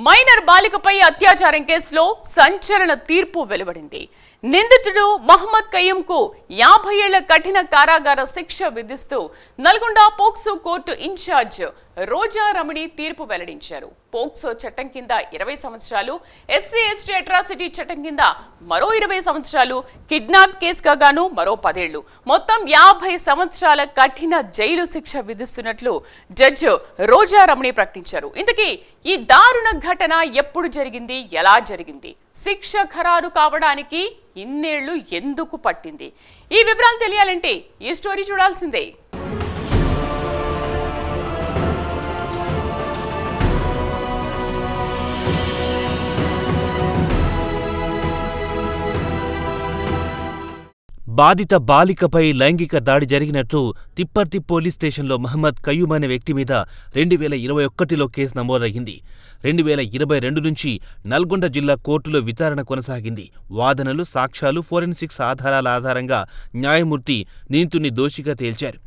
Minor బాలికపై అత్యాచారం కేసులో సంచలన తీర్పు వెలువడింది. నిందితుడు మహమ్మద్ కయ్యూంకు 50 ఏళ్ల కఠిన కారాగార శిక్ష విధిస్తూ నల్గొండ పోక్సో కోర్టు ఇన్ఛార్జ్ రోజా రమణి తీర్పు వెల్లడించారు. పోక్సో చట్టం కింద 20 సంవత్సరాలు, ఎస్సీ ఎస్టీ అట్రాసిటీ చట్టం కింద మరో 20 సంవత్సరాలు, కిడ్నాప్ కేసుగా గాను మరో 10 ఏళ్లు, మొత్తం 50 సంవత్సరాల కఠిన జైలు శిక్ష విధిస్తున్నట్లు జడ్జి రోజా రమణి ప్రకటించారు. ఇంతకీ ఈ దారుణ ఘటన ఎప్పుడు జరిగింది, ఎలా జరిగింది, శిక్ష ఖరారు కావడానికి ఇన్నేళ్లు ఎందుకు పట్టింది? ఈ వివరాలు తెలియాలంటే ఈ స్టోరీ చూడాల్సిందే. బాధిత బాలికపై లైంగిక దాడి జరిగినట్లు తిప్పర్తి పోలీస్ స్టేషన్లో మహమ్మద్ కయ్యూం అనే వ్యక్తి మీద 2021లో కేసు నమోదయ్యింది. 2022 నుంచి నల్గొండ జిల్లా కోర్టులో విచారణ కొనసాగింది. వాదనలు, సాక్ష్యాలు, ఫోరెన్సిక్స్ ఆధారాల ఆధారంగా న్యాయమూర్తి నిందితుడిని దోషిగా తేల్చారు.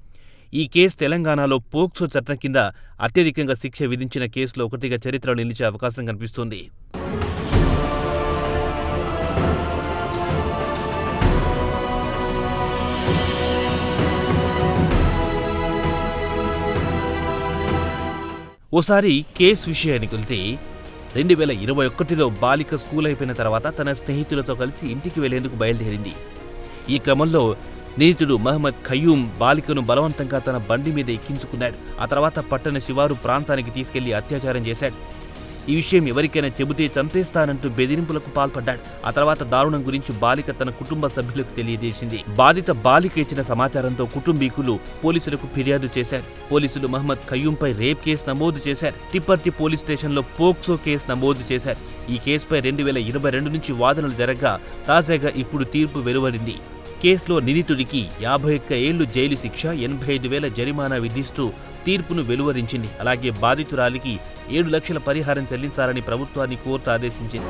ఈ కేసు తెలంగాణలో పోక్సో చట్టం కింద అత్యధికంగా శిక్ష విధించిన కేసులో ఒకటిగా చరిత్రలో నిలిచే అవకాశం కనిపిస్తోంది. ఓసారి కేసు విషయానికి వెళ్తే 2021లో బాలిక స్కూల్ అయిపోయిన తర్వాత తన స్నేహితులతో కలిసి ఇంటికి వెళ్లేందుకు బయలుదేరింది. ఈ క్రమంలో నిందితుడు మహమ్మద్ కయ్యూం బాలికను బలవంతంగా తన బండి మీద ఎక్కించుకున్నాడు. ఆ తర్వాత పట్టణ శివారు ప్రాంతానికి తీసుకెళ్లి అత్యాచారం చేశాడు. ఈ విషయం ఎవరికైనా చెబితే చంపేస్తానంటూ బెదిరింపులకు పాల్పడ్డాడు. ఆ తర్వాత దారుణం గురించి బాలిక తన కుటుంబ సభ్యులకు తెలియజేసింది. బాధిత బాలిక ఇచ్చిన సమాచారంతో కుటుంబీకులు పోలీసులకు ఫిర్యాదు చేశారు. పోలీసులు మహమ్మద్ కయ్యూంపై రేప్ కేసు నమోదు చేశారు. తిప్పర్తి పోలీస్ స్టేషన్లో పోక్సో కేసు నమోదు చేశారు. ఈ కేసుపై 2022 నుంచి వాదనలు జరగగా తాజాగా ఇప్పుడు తీర్పు వెలువడింది. కేసులో నిందితుడికి 51 ఏళ్లు జైలు శిక్ష, 85,000 జరిమానా విధిస్తూ తీర్పును వెలువరించింది. అలాగే బాధితురాలికి 7 లక్షల పరిహారం చెల్లించాలని ప్రభుత్వాన్ని కోర్టు ఆదేశించింది.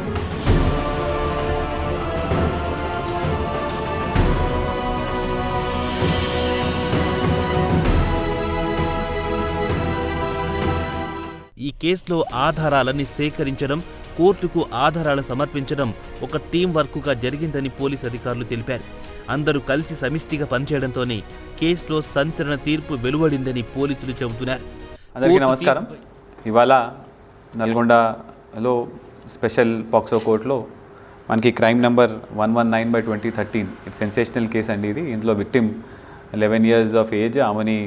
ఈ కేసులో ఆధారాలన్నీ సేకరించడం, కోర్టుకు ఆధారాలు సమర్పించడం ఒక టీం వర్క్గా జరిగిందని పోలీసు అధికారులు తెలిపారు. అందరూ కలిసి సమిష్టిగా పనిచేయడంతోనే కేసులో సంచలన తీర్పు వెలువడిందని పోలీసులు చెబుతున్నారు. అందరికీ నమస్కారం. ఇవాళ నల్గొండలో స్పెషల్ పాక్సో కోర్టులో మనకి క్రైమ్ నెంబర్ 119/2013 ఇది సెన్సేషనల్ కేసు అండి. ఇందులో విక్టిమ్ 11 years ఆఫ్ ఏజ్. ఆమెని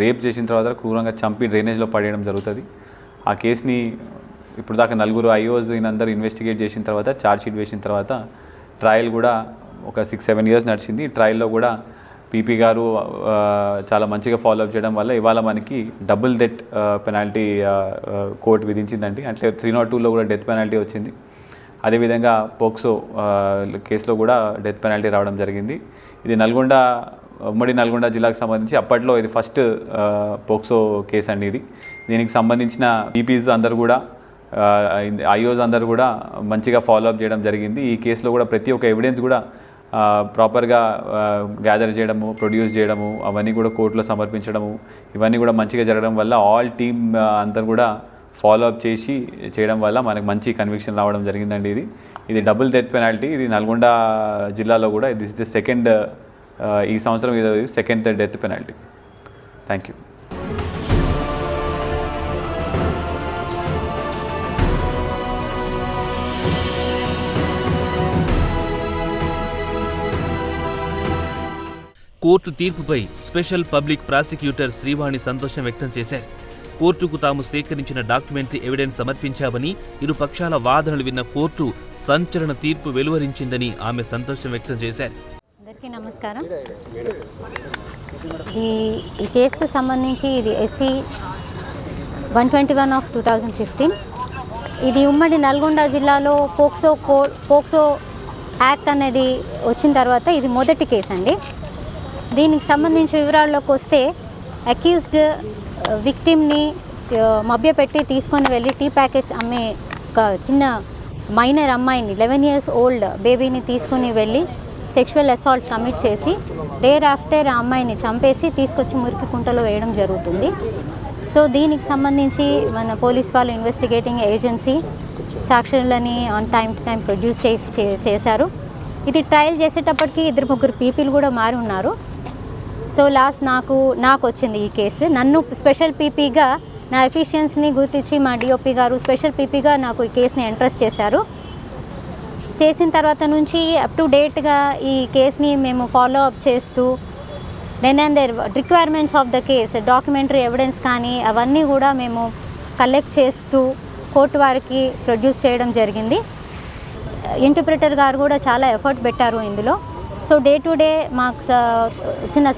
రేప్ చేసిన తర్వాత క్రూరంగా చంపి డ్రైనేజ్లో పడేయడం జరుగుతుంది. ఆ కేసుని ఇప్పుడు దాకా 4 IOs అందరూ ఇన్వెస్టిగేట్ చేసిన తర్వాత ఛార్జ్షీట్ వేసిన తర్వాత ట్రయల్ కూడా ఒక 6-7 years నడిచింది. ట్రయల్లో కూడా పీపీ గారు చాలా మంచిగా ఫాలోఅప్ చేయడం వల్ల ఇవాళ మనకి డబుల్ డెత్ పెనాల్టీ కోర్టు విధించిందండి. అంటే 302లో కూడా డెత్ పెనాల్టీ వచ్చింది. అదేవిధంగా పోక్సో కేసులో కూడా డెత్ పెనాల్టీ రావడం జరిగింది. ఇది ఉమ్మడి నల్గొండ జిల్లాకు సంబంధించి అప్పట్లో ఇది ఫస్ట్ పోక్సో కేసు అండి. దీనికి సంబంధించిన పీపీస్ అందరూ కూడా IOs అందరూ కూడా మంచిగా ఫాలోఅప్ చేయడం జరిగింది. ఈ కేసులో కూడా ప్రతి ఒక్క ఎవిడెన్స్ కూడా ప్రాపర్గా గ్యాదర్ చేయడము, ప్రొడ్యూస్ చేయడము, అవన్నీ కూడా కోర్టులో సమర్పించడము, ఇవన్నీ కూడా మంచిగా జరగడం వల్ల ఆల్ టీమ్ అందరూ కూడా ఫాలోఅప్ చేయడం వల్ల మనకు మంచి కన్విక్షన్ రావడం జరిగిందండి. ఇది డబుల్ డెత్ పెనాల్టీ. ఇది నల్గొండ జిల్లాలో కూడా దిస్ ది సెకండ్, ఈ సంవత్సరం ఇది second death penalty. Thank you. Court తీర్పుపై స్పెషల్ పబ్లిక్ ప్రాసిక్యూటర్ శ్రీవాణి సంతోషం వ్యక్తం చేశారు. కోర్టుకు తాము సేకరించిన డాక్యుమెంటరీ ఎవిడెన్స్ సమర్పించామని, ఇరు పక్షాల వాదనలు విన్న కోర్టు సంచలన తీర్పు వెలువరించిందని ఆమె సంతోషం వ్యక్తం చేశారు. అందరికీ నమస్కారం. ఈ కేసుకు సంబంధించి ఇది SC 121 ఆఫ్ 2015. ఇది ఉమ్మడి నల్గొండ జిల్లాలో పోక్సో యాక్ట్ అనేది వచ్చిన తర్వాత ఇది మొదటి కేసు అండి. దీనికి సంబంధించి వివరాల్లోకి వస్తే అక్యూజ్డ్ విక్టిమ్ని మభ్యపెట్టి తీసుకొని వెళ్ళి టీ ప్యాకెట్స్ అమ్మే ఒక చిన్న మైనర్ అమ్మాయిని 11 years ఓల్డ్ బేబీని తీసుకొని వెళ్ళి సెక్షువల్ అసాల్ట్ కమిట్ చేసి దేర్ ఆఫ్టర్ ఆ అమ్మాయిని చంపేసి తీసుకొచ్చి మురికి కుంటలో వేయడం జరుగుతుంది. సో దీనికి సంబంధించి మన పోలీస్ వాళ్ళు ఇన్వెస్టిగేటింగ్ ఏజెన్సీ సాక్షులని on time to time produce చేశారు. ఇది ట్రయల్ చేసేటప్పటికి 2-3 పీపీలు కూడా మారి ఉన్నారు. సో లాస్ట్ నాకు వచ్చింది ఈ కేసు. నన్ను స్పెషల్ పీపీగా నా ఎఫిషియన్సీని గుర్తించి మా డిఓపి గారు స్పెషల్ పీపీగా నాకు ఈ కేసుని ఎంట్రస్ట్ చేశారు. చేసిన తర్వాత నుంచి అప్ టు డేట్గా ఈ కేసుని మేము ఫాలో అప్ చేస్తూ and their requirements of the case documentary evidence కానీ అవన్నీ కూడా మేము కలెక్ట్ చేస్తూ కోర్టు వారికి ప్రొడ్యూస్ చేయడం జరిగింది. ఇంటర్ప్రిటర్ గారు కూడా చాలా ఎఫర్ట్ పెట్టారు ఇందులో. సో డే టు డే మాకు చిన్న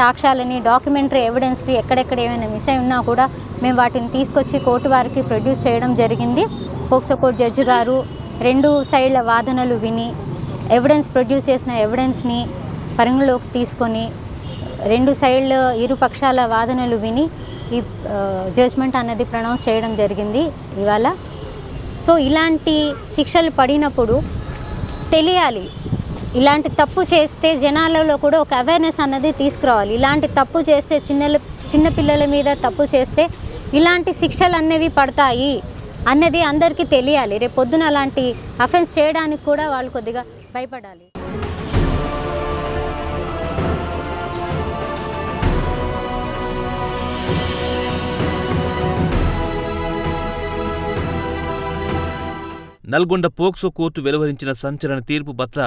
సాక్ష్యాలని డాక్యుమెంటరీ ఎవిడెన్స్ని ఎక్కడెక్కడ ఏమైనా మిస్ అయి ఉన్నా కూడా మేము వాటిని తీసుకొచ్చి కోర్టు వారికి ప్రొడ్యూస్ చేయడం జరిగింది. పోక్సో కోర్టు జడ్జి గారు 2 సైడ్ల వాదనలు విని ప్రొడ్యూస్ చేసిన ఎవిడెన్స్ని పరిగణలోకి తీసుకొని 2 సైడ్ల ఇరుపక్షాల వాదనలు విని ఈ జడ్జ్మెంట్ అన్నది ప్రొనౌన్స్ చేయడం జరిగింది ఇవాళ. సో ఇలాంటి శిక్షలు పడినప్పుడు తెలియాలి, ఇలాంటి తప్పు చేస్తే జనాలలో కూడా ఒక అవేర్నెస్ అన్నది తీసుకురావాలి. ఇలాంటి తప్పు చేస్తే చిన్నపిల్లల మీద తప్పు చేస్తే ఇలాంటి శిక్షలు అనేవి పడతాయి అన్నది అందరికీ తెలియాలి. రేపు పొద్దున అలాంటి అఫెన్స్ చేయడానికి కూడా వాళ్ళు కొద్దిగా భయపడాలి. నల్గొండ పోక్సో కోర్టు వెలువరించిన సంచలన తీర్పు పట్ల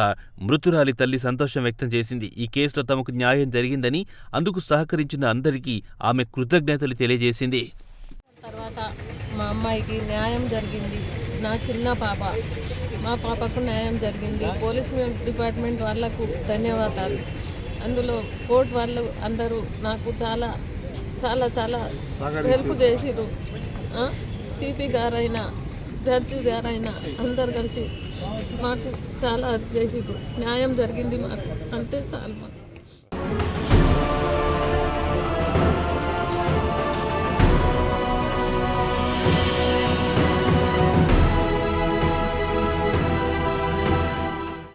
మృతురాలి తల్లి సంతోషం వ్యక్తం చేసింది. ఈ కేసులో తమకు న్యాయం జరిగిందని, అందుకు సహకరించిన అందరికీ ఆమె కృతజ్ఞతలు తెలియజేసింది. తర్వాత మా అమ్మాయికి న్యాయం జరిగింది. నా చిన్న పాప, మా పాపకు న్యాయం జరిగింది. పోలీస్ డిపార్ట్మెంట్ వాళ్ళకు ధన్యవాదాలు. అందులో కోర్టు వాళ్ళు అందరూ నాకు చాలా చాలా చాలా హెల్ప్ చేసిర్రు. పీపీ గారైనా జడ్జి గారైనా అందరు కలిసి మాకు చాలా చేసిర్రు. న్యాయం జరిగింది మాకు, అంతే చాలు మాకు.